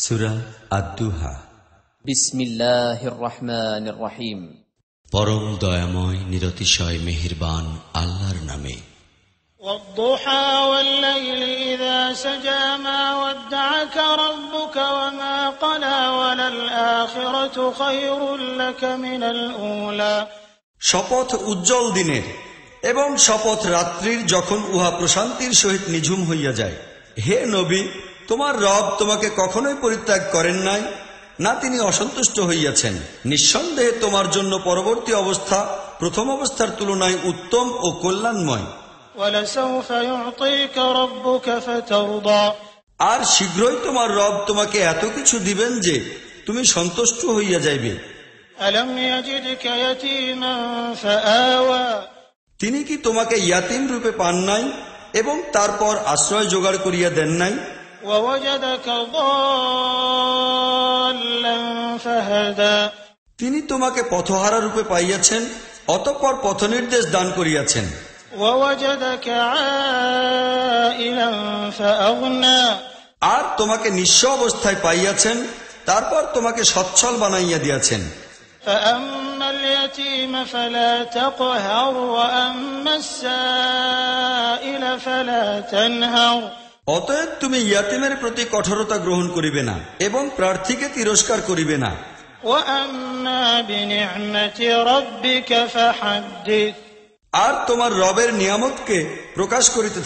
সূরা আদ-দুহা। বিসমিল্লাহির রহমানির রহিম। পরম দয়াময় নিরতিশয় মেহেরবান আল্লাহর নামে। والضحى والليل إذا سجى ما ودعك ربك وما قلى وللآخرة خير لك من الأولى। শপথ উজ্জ্বল দিনের এবং শপথ রাত্রির যখন উহা প্রশান্তির সহিত নিঝুম হইয়া যায়। হে নবী, তোমার রব তোমাকে কখনোই পরিত্যাগ করেন নাই, না তিনি অসন্তুষ্ট হইয়াছেন। নিঃসন্দেহে তোমার জন্য পরবর্তী অবস্থা প্রথম অবস্থার তুলনায় উত্তম ও কল্যাণময়। وَلَسَوْفَ يُعْطِيكَ رَبُّكَ فَتَرْضَى। আর শীঘ্রই তোমার রব তোমাকে এত কিছু দিবেন যে তুমি সন্তুষ্ট হইয়া যাইবে। أَلَمْ يَجِدْكَ يَتِيمًا فَآوَى। তিনি কি তোমাকে ইয়াতিম রূপে পান নাই এবং তারপর আশ্রয় জোগাড় করিয়া দেন নাই? وَوَجَدَكَ ضَالًّا فَهَدَى। তিনি তোমাকে পথহারা রূপে পাইয়াছেন, অতঃপর পথনির্দেশ দান করিয়াছেন। وَوَجَدَكَ عَائِلًا فَأَغْنَى। আর তোমাকে নিঃস্ব অবস্থায় পাইয়াছেন, তারপর তোমাকে সচ্ছল বানাইয়া দিয়াছেন। فَأَمَّا الْيَتِيمَ فَلَا تَقْهَرْ وَأَمَّا السَّائِلَ فَلَا تَنْهَرْ। অতএব তুমি ইয়াতিমের প্রতি কঠোরতা গ্রহণ করিবে না এবং প্রার্থীকে তিরস্কার করিবে না। وَأَمَّا بِنِعْمَةِ رَبِّكَ فَحَدِّثْ। আর তোমার রবের নিয়ামতকে প্রকাশ করিতে